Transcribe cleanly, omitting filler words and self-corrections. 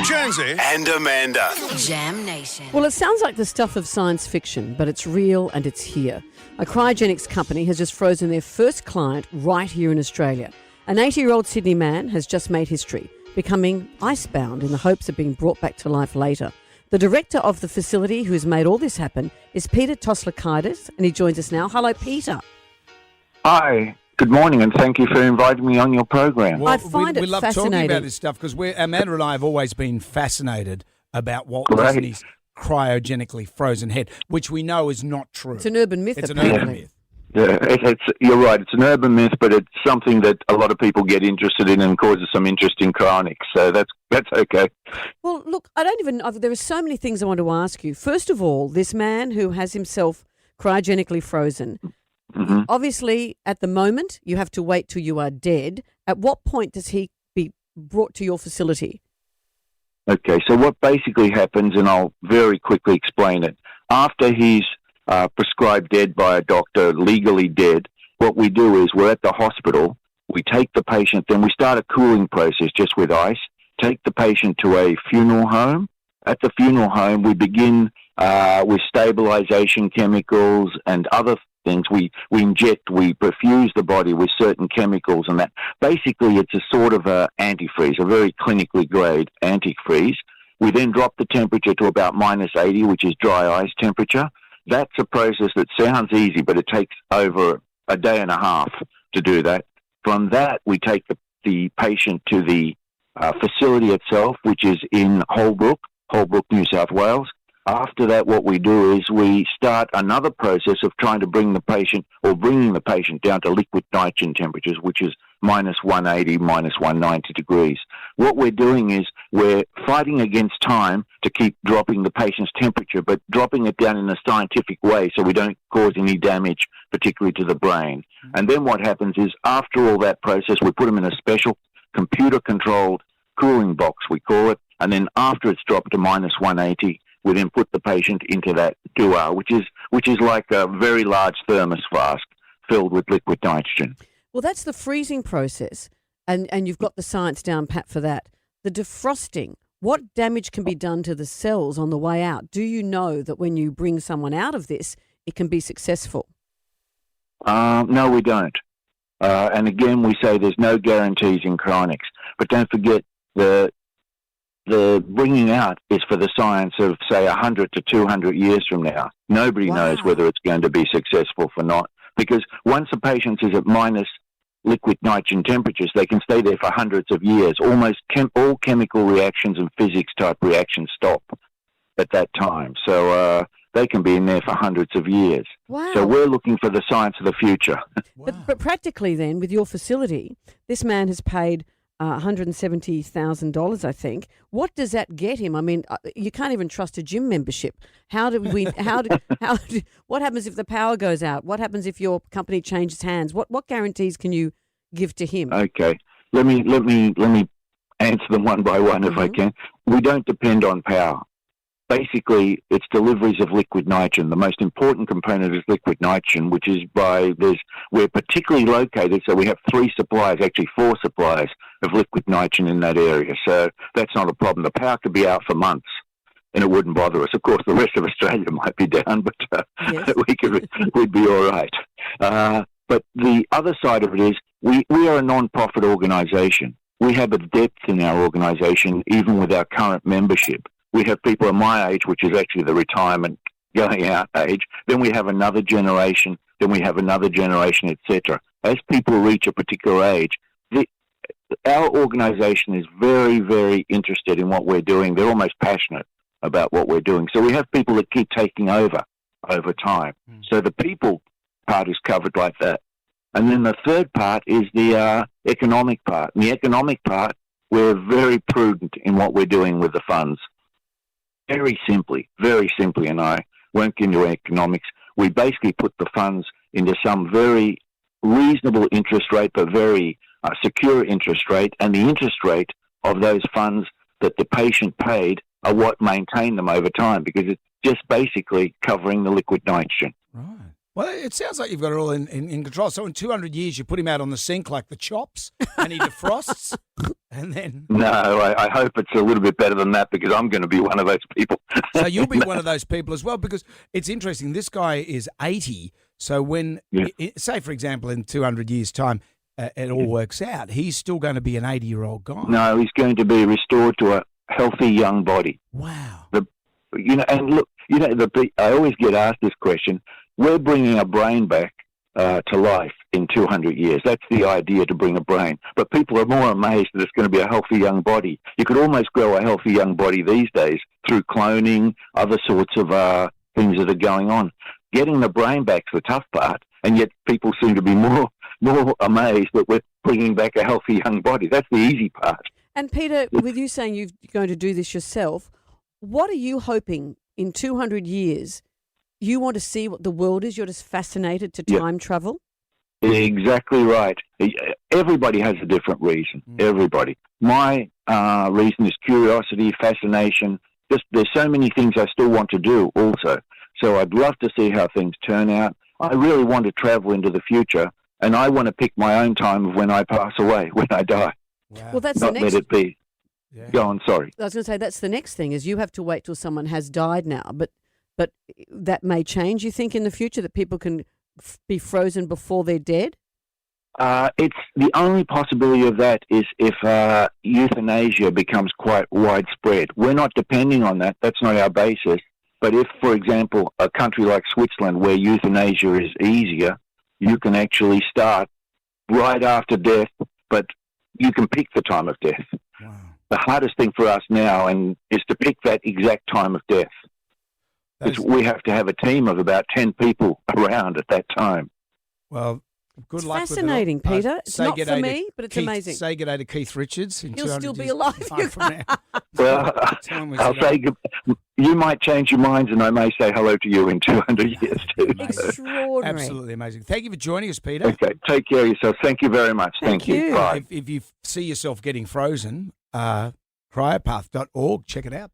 Jonesy and Amanda. Jam Nation. Well, it sounds like the stuff of science fiction, but it's real and it's here. A cryogenics company has just frozen their first client right here in Australia. An 80-year-old Sydney man has just made history, becoming icebound in the hopes of being brought back to life later. The director of the facility who has made all this happen is Peter Tsolakides, and he joins us now. Hello, Peter. Hi. Good morning, and thank you for inviting me on your program. Well, I find we it love fascinating. talking about this stuff because Amanda and I have always been fascinated about Walt Great. Disney's cryogenically frozen head, which we know is not true. It's an urban myth, It's an apparently. urban myth. Yeah, you're right. It's an urban myth, but it's something that a lot of people get interested in and causes some interest in cryonics. So that's okay. Well, look, there are so many things I want to ask you. First of all, this man who has himself cryogenically frozen, obviously at the moment you have to wait till you are dead. At what point does he be brought to your facility? Okay, so what basically happens, and I'll very quickly explain it. After he's prescribed dead by a doctor, legally dead, what we do is we're at the hospital, we take the patient, then we start a cooling process just with ice, take the patient to a funeral home. At the funeral home, we begin with stabilization chemicals and other things. We inject, we perfuse the body with certain chemicals and that. Basically, it's a sort of a antifreeze, a very clinically grade antifreeze. We then drop the temperature to about -80, which is dry ice temperature. That's a process that sounds easy, but it takes over a day and a half to do that. From that, we take the patient to the facility itself, which is in Holbrook, New South Wales. After that, what we do is we start another process of trying to bringing the patient down to liquid nitrogen temperatures, which is -180, -190 degrees. What we're doing is we're fighting against time to keep dropping the patient's temperature, but dropping it down in a scientific way so we don't cause any damage, particularly to the brain. And then what happens is after all that process, we put them in a special computer-controlled cooling box, we call it, and then after it's dropped to -180, we then put the patient into that duo, which is like a very large thermos flask filled with liquid nitrogen. Well, that's the freezing process, and you've got the science down pat for that. The defrosting, what damage can be done to the cells on the way out? Do you know that when you bring someone out of this, it can be successful? No, we don't. And again, we say there's no guarantees in cryonics. But don't forget, the bringing out is for the science of, say, 100 to 200 years from now. Nobody knows whether it's going to be successful or not. Because once a patient is at minus liquid nitrogen temperatures, they can stay there for hundreds of years. Almost all chemical reactions and physics-type reactions stop at that time. So they can be in there for hundreds of years. Wow. So we're looking for the science of the future. Wow. But practically then, with your facility, this man has paid $170,000, I think. What does that get him? I mean, you can't even trust a gym membership. What happens if the power goes out? What happens if your company changes hands? What guarantees can you give to him? Okay. Let me answer them one by one if I can. We don't depend on power. Basically, it's deliveries of liquid nitrogen. The most important component is liquid nitrogen, which is we're particularly located, so we have 3 suppliers, actually 4 suppliers of liquid nitrogen in that area. So that's not a problem. The power could be out for months, and it wouldn't bother us. Of course, the rest of Australia might be down, but Yes. we'd be all right. But the other side of it is we are a non-profit organisation. We have a depth in our organisation, even with our current membership. We have people of my age, which is actually the retirement going out age. Then we have another generation. Then we have another generation, etc. As people reach a particular age, our organisation is very, very interested in what we're doing. They're almost passionate about what we're doing. So we have people that keep taking over time. So the people part is covered like that. And then the third part is the economic part. And the economic part, we're very prudent in what we're doing with the funds. Very simply, and I won't get into economics, we basically put the funds into some very reasonable interest rate, but very secure interest rate, and the interest rate of those funds that the patient paid are what maintain them over time, because it's just basically covering the liquid nitrogen. Right. Well, it sounds like you've got it all in control. So in 200 years, you put him out on the sink like the chops, and he defrosts, and then... No, I hope it's a little bit better than that because I'm going to be one of those people. So you'll be one of those people as well, because it's interesting. This guy is 80, so when, say, for example, in 200 years' time, it all works out, he's still going to be an 80-year-old guy. No, he's going to be restored to a healthy young body. Wow. And look, I always get asked this question. We're bringing a brain back to life in 200 years. That's the idea, to bring a brain. But people are more amazed that it's going to be a healthy young body. You could almost grow a healthy young body these days through cloning, other sorts of things that are going on. Getting the brain back's the tough part, and yet people seem to be more amazed that we're bringing back a healthy young body. That's the easy part. And Peter, with you saying you're going to do this yourself, what are you hoping in 200 years? You want to see what the world is? You're just fascinated to time travel? Exactly right. Everybody has a different reason. Everybody. My reason is curiosity, fascination. There's so many things I still want to do also. So I'd love to see how things turn out. I really want to travel into the future, and I want to pick my own time of when I pass away, when I die. Wow. Well, that's Not the next... let it be. Yeah. Go on, sorry. I was going to say, that's the next thing, is you have to wait till someone has died now, but that may change, you think, in the future, that people can be frozen before they're dead? It's the only possibility of that is if euthanasia becomes quite widespread. We're not depending on that. That's not our basis. But if, for example, a country like Switzerland, where euthanasia is easier, you can actually start right after death, but you can pick the time of death. Wow. The hardest thing for us now is to pick that exact time of death. Because we have to have a team of about 10 people around at that time. Well, good It's luck fascinating, with it. Peter. It's not for me, but it's amazing. Say good day to Keith Richards in He'll 200 still be years' alive. time from now. Well, I'll say you might change your minds, and I may say hello to you in 200 years too. Extraordinary. Absolutely amazing. Thank you for joining us, Peter. Okay, take care of yourself. Thank you very much. Thank you. Bye. If you see yourself getting frozen, cryopath.org, check it out.